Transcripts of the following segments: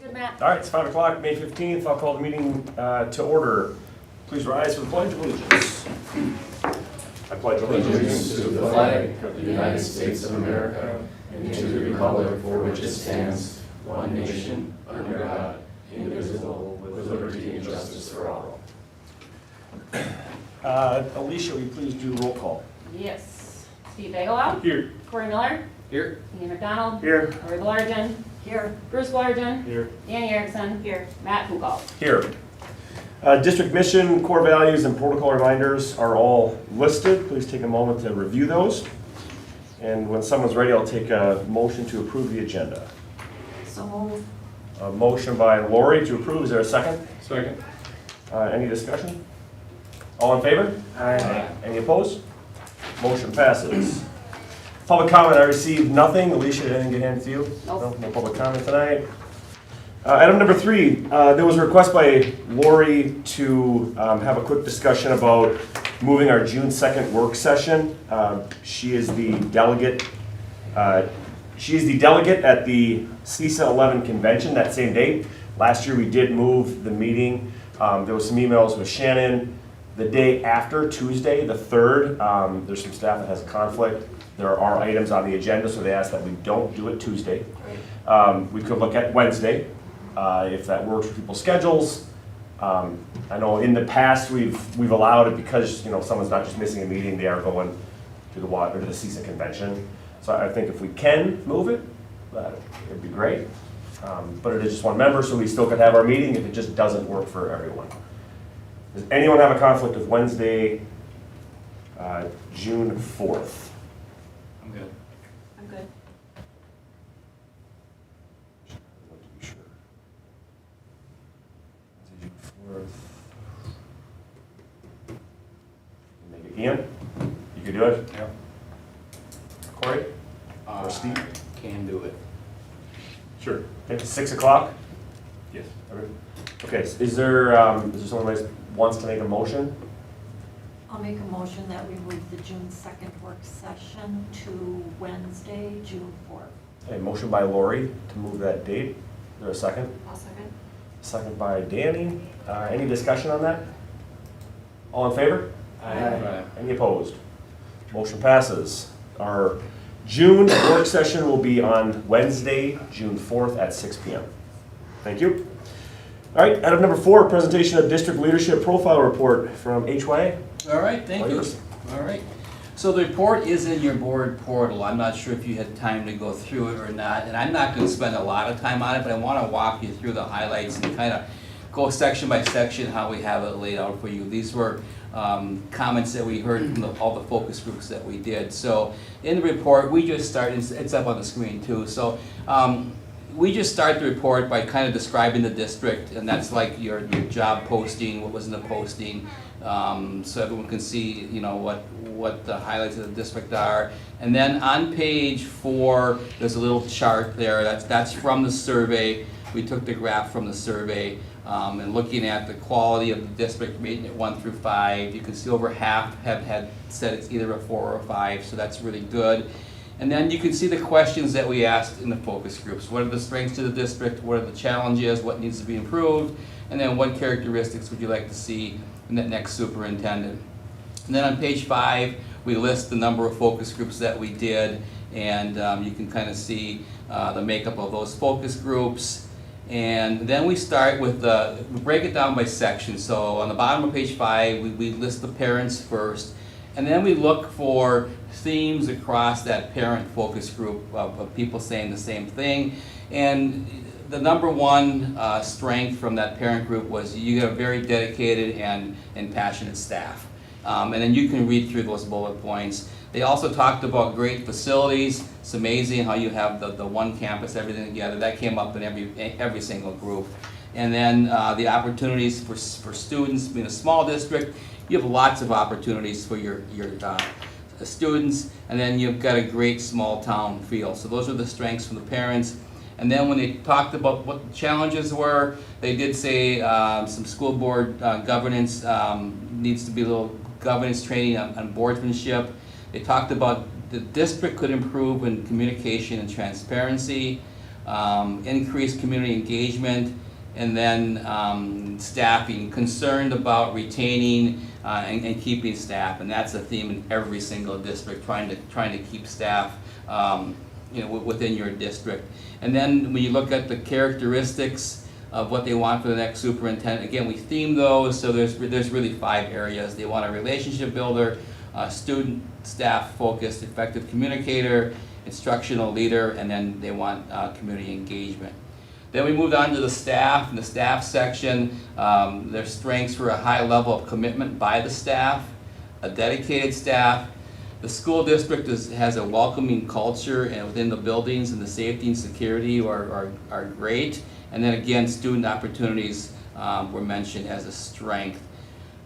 Good, Matt. All right, it's 5 o'clock, May 15th. I'll call the meeting to order. Please rise for the Pledge of Allegiance. I pledge Allegiance to the flag of the United States of America and to the republic for which it stands, one nation, under God, indivisible, with liberty and justice for all. Alicia, will you please do roll call? Yes. Steve Bigelow. Here. Corey Miller. Here. Ian McDonald. Here. Lori Belarden. Here. Bruce Belarden. Here. Danny Erickson. Here. Matt Kukal. Here. District mission, core values, and protocol reminders are all listed. Please take a moment to review those. And when someone's ready, I'll take a motion to approve the agenda. So move. A motion by Lori to approve. Is there a second? Second. Any discussion? All in favor? Aye. Any opposed? Motion passes. Public comment, I received nothing. Alicia, did anything get handed to you? Nope. No public comment tonight. Item number 3, there was a request by Lori to have a quick discussion about moving our June 2nd work session. She is the delegate. She is the delegate at the CISA 11 convention that same day. Last year we did move the meeting. There was some emails with Shannon. The day after, Tuesday, the 3rd, there's some staff that has a conflict. There are items on the agenda, so they asked that we don't do it Tuesday. We could look at Wednesday, if that works for people's schedules. I know in the past we've allowed it because someone's not just missing a meeting; they are going to the CISA convention. So I think if we can move it, it'd be great. But it is just one member, so we still could have our meeting if it just doesn't work for everyone. Does anyone have a conflict with Wednesday, June 4th? I'm good. I'm good. Make it Ian? You can do it? Yeah. Corey? Or Steve? Can do it. Sure. Okay, 6 o'clock? Yes. Okay, is there someone who wants to make a motion? I'll make a motion that we move the June 2nd work session to Wednesday, June 4th. A motion by Lori to move that date. Is there a second? I'll second. Second by Danny. Any discussion on that? All in favor? Aye. Any opposed? Motion passes. Our June work session will be on Wednesday, June 4th at 6 p.m. Thank you. All right, item number 4, presentation of district leadership profile report from HYA. All right, thank All you. yours. All right. So the report is in your board portal. I'm not sure if you had time to go through it or not, and I'm not going to spend a lot of time on it, but I want to walk you through the highlights and kind of go section by section how we have it laid out for you. These were comments that we heard from all the focus groups that we did. So in the report, we just start, it's up on the screen too. So we just start the report by kind of describing the district, and that's like your job posting, what was in the posting, so everyone can see, what the highlights of the district are. And then on page 4, there's a little chart there. That's from the survey. We took the graph from the survey, and looking at the quality of the district, rating it 1 through 5. You can see over half have had said it's either a 4 or a 5, so that's really good. And then you can see the questions that we asked in the focus groups. What are the strengths of the district? What are the challenges? What needs to be improved? And then what characteristics would you like to see in that next superintendent? And then on page 5, we list the number of focus groups that we did, and you can kind of see the makeup of those focus groups. And then we start with we break it down by section. So on the bottom of page 5, we list the parents first, and then we look for themes across that parent focus group of people saying the same thing. And the number one strength from that parent group was you have very dedicated and passionate staff. And then you can read through those bullet points. They also talked about great facilities. It's amazing how you have the one campus, everything together. That came up in every single group. And then the opportunities for students. Being a small district, you have lots of opportunities for your students, and then you've got a great small town feel. So those are the strengths from the parents. And then when they talked about what the challenges were, they did say some school board governance needs to be a little governance training on boardsmanship. They talked about the district could improve in communication and transparency. increased community engagement, and then staffing, concerned about retaining and keeping staff, and that's a theme in every single district, trying to keep staff within your district. And then when you look at the characteristics of what they want for the next superintendent, again, we theme those, so there's really 5 areas. They want a relationship builder, student, staff focused, effective communicator, instructional leader, and then they want community engagement. Then we moved on to the staff. In the staff section, their strengths were a high level of commitment by the staff, a dedicated staff. The school district has a welcoming culture and within the buildings, and the safety and security are great. And then again, student opportunities were mentioned as a strength.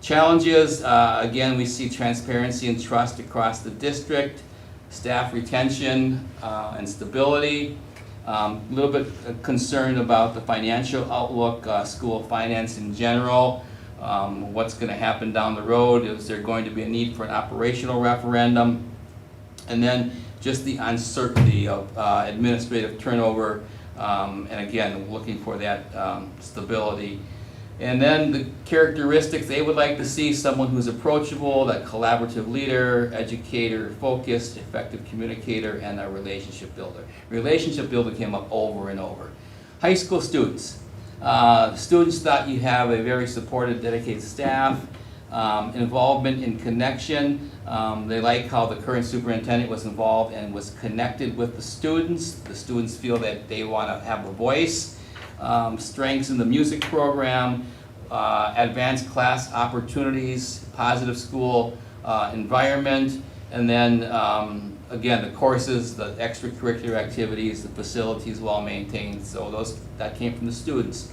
Challenges, again, we see transparency and trust across the district, staff retention and stability. A little bit concerned about the financial outlook, school finance in general, what's going to happen down the road, is there going to be a need for an operational referendum, and then just the uncertainty of administrative turnover, and again, looking for that stability. And then the characteristics, they would like to see someone who's approachable, that collaborative leader, educator, focused, effective communicator, and a relationship builder. Relationship builder came up over and over. High school students. Students thought you have a very supportive, dedicated staff, involvement in connection. They like how the current superintendent was involved and was connected with the students. The students feel that they want to have a voice. Strengths in the music program, advanced class opportunities, positive school environment, and then again, the courses, the extracurricular activities, the facilities well maintained. So that came from the students.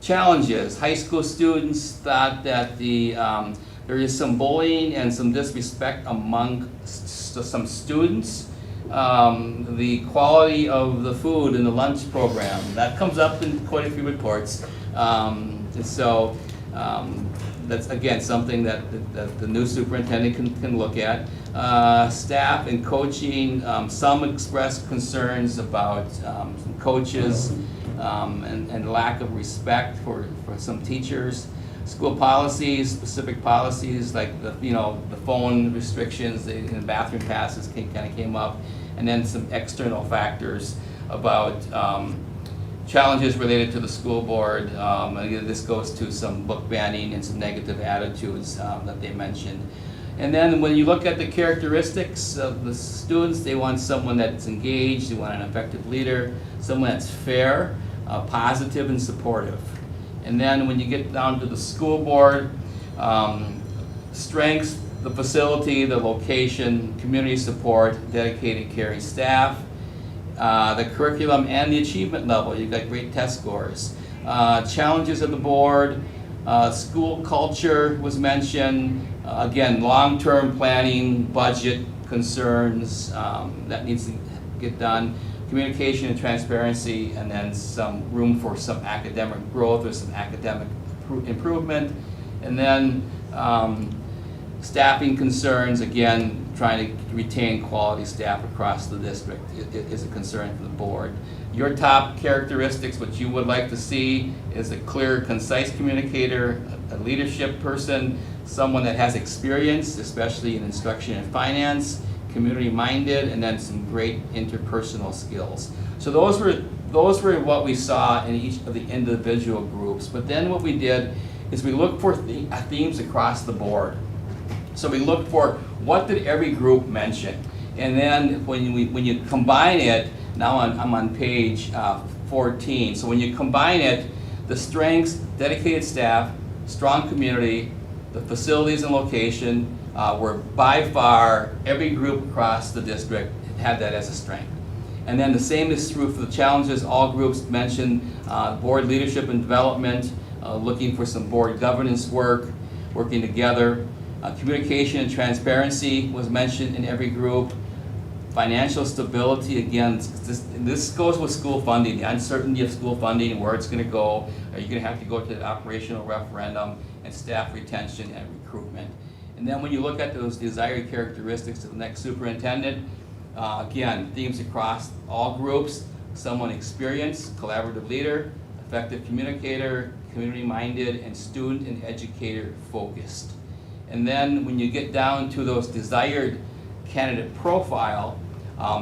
Challenges: high school students thought that there is some bullying and some disrespect among some students. The quality of the food in the lunch program, that comes up in quite a few reports. So that's again something that the new superintendent can look at. Staff and coaching, some expressed concerns about some coaches and lack of respect for some teachers. School policies, specific policies like the phone restrictions, the bathroom passes kind of came up, and then some external factors about challenges related to the school board. Again, this goes to some book banning and some negative attitudes that they mentioned. And then when you look at the characteristics of the students, they want someone that's engaged, they want an effective leader, someone that's fair, positive, and supportive. And then when you get down to the school board, strengths, the facility, the location, community support, dedicated caring staff, the curriculum and the achievement level, you've got great test scores. Challenges of the board, school culture was mentioned, again, long-term planning, budget concerns, that needs to get done. Communication and transparency, and then some room for some academic growth or some academic improvement. And then staffing concerns, again, trying to retain quality staff across the district is a concern for the board. Your top characteristics, what you would like to see is a clear, concise communicator, a leadership person, someone that has experience, especially in instruction and finance, community-minded, and then some great interpersonal skills. So those were what we saw in each of the individual groups. But then what we did is we looked for themes across the board. So we looked for what did every group mention, and then when you combine it, now I'm on page 14. So when you combine it, the strengths, dedicated staff, strong community, the facilities and location, were by far, every group across the district had that as a strength. And then the same is true for the challenges. All groups mentioned board leadership and development, looking for some board governance work, working together. Communication and transparency was mentioned in every group. Financial stability, again, this goes with school funding, the uncertainty of school funding and where it's going to go. Are you going to have to go to the operational referendum, and staff retention and recruitment. And then when you look at those desired characteristics of the next superintendent, again, themes across all groups, someone experienced, collaborative leader, effective communicator, community-minded, and student and educator focused. And then when you get down to those desired candidate profile,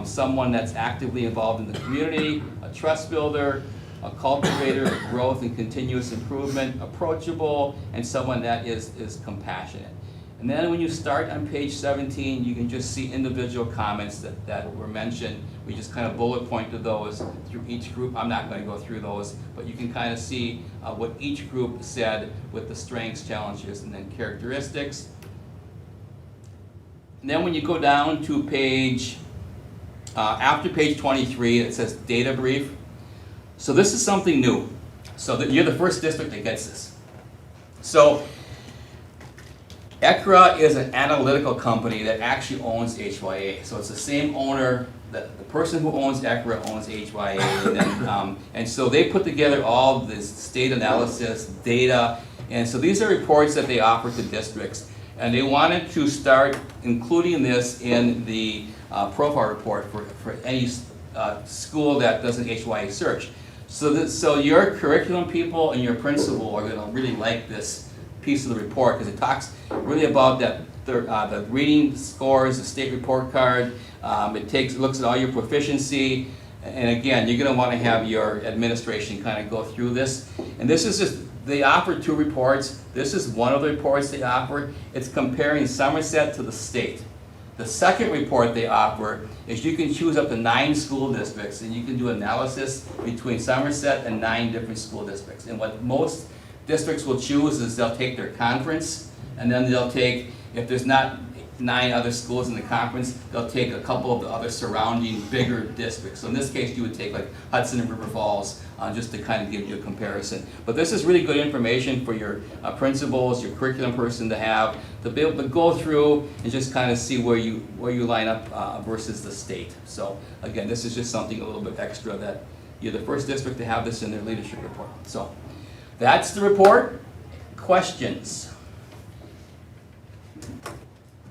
someone that's actively involved in the community, a trust builder, a cultivator of growth and continuous improvement, approachable, and someone that is compassionate. And then when you start on page 17, you can just see individual comments that were mentioned. We just kind of bullet pointed those through each group. I'm not going to go through those, but you can kind of see what each group said with the strengths, challenges, and then characteristics. And then when you go down to page, after page 23, it says data brief. So this is something new. So that you're the first district that gets this. So ECRA is an analytical company that actually owns HYA. So it's the same owner, the person who owns ECRA owns HYA. And, then, and so they put together all this state analysis, data, and so these are reports that they offer to districts. And they wanted to start including this in the profile report for any school that does an HYA search. So your curriculum people and your principal are going to really like this piece of the report because it talks really about the reading scores, the state report card. It looks at all your proficiency, and again, you're going to want to have your administration kind of go through this. And this is just, they offer 2 reports. This is one of the reports they offer. It's comparing Somerset to the state. The second report they offer is you can choose up to 9 school districts, and you can do analysis between Somerset and 9 different school districts. And what most districts will choose is they'll take their conference, and then they'll take, if there's not 9 other schools in the conference, they'll take a couple of the other surrounding bigger districts. So in this case, you would take like Hudson and River Falls, just to kind of give you a comparison. But this is really good information for your principals, your curriculum person to have, to be able to go through and just kind of see where you line up versus the state. So again, this is just something a little bit extra that you're the first district to have this in their leadership report. So that's the report. Questions?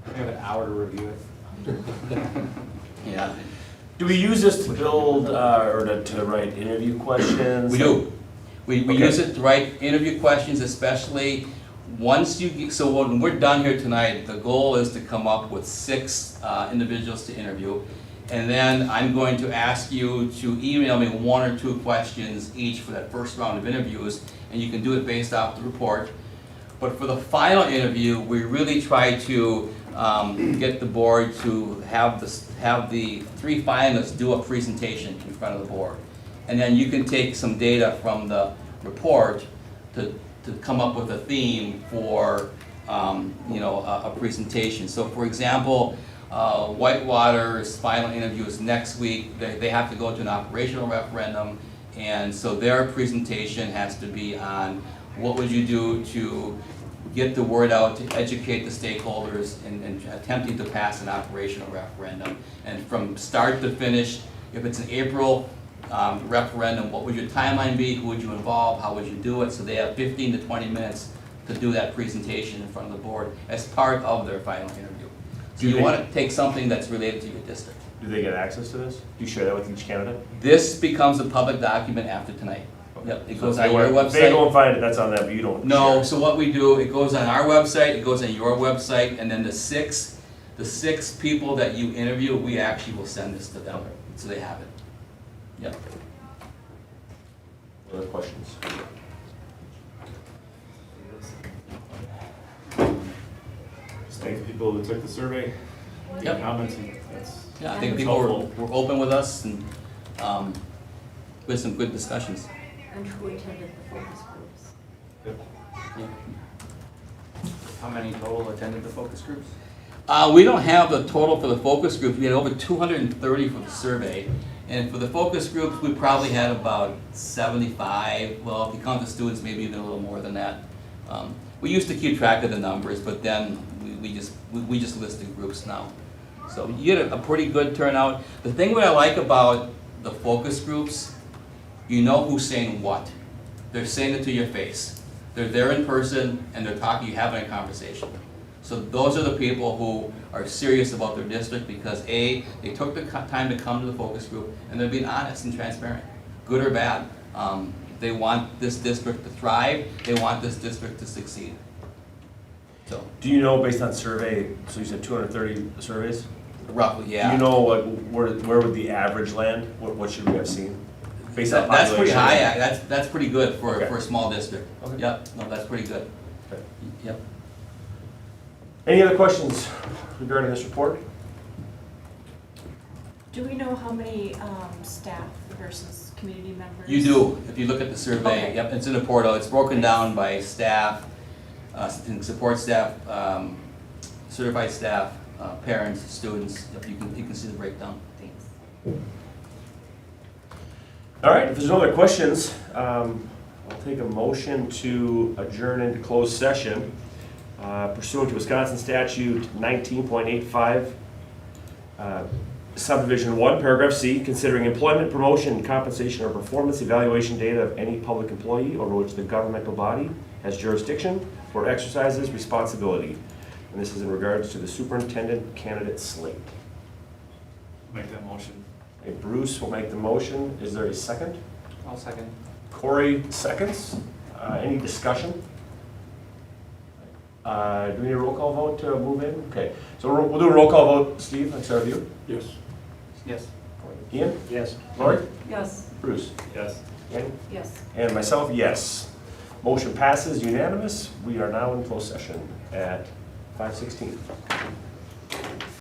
We have an hour to review it. Yeah. Do we use this to build, or to write interview questions? We do. We Okay. use it to write interview questions, especially once you get, so when we're done here tonight, the goal is to come up with 6 individuals to interview. And then I'm going to ask you to email me 1 or 2 questions each for that first round of interviews, and you can do it based off the report. But for the final interview, we really try to get the board to have the 3 finalists do a presentation in front of the board. And then you can take some data from the report to come up with a theme for a presentation. So for example, Whitewater's final interview is next week. They have to go to an operational referendum, and so their presentation has to be on what would you do to get the word out, to educate the stakeholders in attempting to pass an operational referendum. And from start to finish, if it's an April referendum, what would your timeline be? Who would you involve? How would you do it? So they have 15 to 20 minutes to do that presentation in front of the board as part of their final interview. So you want to take something that's related to your district. Do they get access to this? Do you share that with each candidate? This becomes a public document after tonight. Yep, it goes So on your if they go website. and find it, that's on them, but you don't No, share. so what we do, it goes on our website, it goes on your website, and then the six people that you interview, we actually will send this to them, so they have it. Yep. Other questions? Just thank the people that took the survey. Yep. Comments, and that's. Yeah, I think That's people helpful. were open with us and with some good discussions. And who attended the focus groups? How many total attended the focus groups? We don't have the total for the focus groups. We had over 230 for the survey. And for the focus groups, we probably had about 75. Well, if you count the students, maybe even a little more than that. We used to keep track of the numbers, but then we just listed groups now. So you get a pretty good turnout. The thing what I like about the focus groups, you know who's saying what. They're saying it to your face. They're there in person and they're talking, you're having a conversation. So those are the people who are serious about their district because A, they took the time to come to the focus group and they're being honest and transparent, good or bad. They want this district to thrive, they want this district to succeed. So, Do you know, based on survey, so you said 230 surveys? roughly, yeah. Do you know what, where would the average land? What should we have seen? Based on That's pretty population? high, yeah, that's pretty good for Okay. a small district. Okay. Yep, no, that's pretty good. Okay. Yep. Any other questions regarding this report? Do we know how many staff versus community members? You do, if you look at the survey, Okay. yep, it's in the portal, it's broken down by staff, support staff, certified staff, parents, students, yep, you can see the breakdown. Thanks. All right, if there's no other questions, I'll take a motion to adjourn into closed session pursuant to Wisconsin statute 19.85, subdivision 1, paragraph C, considering employment, promotion, compensation, or performance evaluation data of any public employee over which the governmental body has jurisdiction or exercises responsibility. And this is in regards to the superintendent candidate slate. Make that motion. Okay, Bruce will make the motion. Is there a second? I'll second. Corey seconds. Any discussion? Do we need a roll call vote to move in? Okay, so we'll do a roll call vote. Steve, let's start with you. Yes. Yes. Ian? Yes. Lori? Yes. Bruce? Yes. Ann? Yes. And myself, yes. Motion passes unanimous. We are now in closed session at 5:16.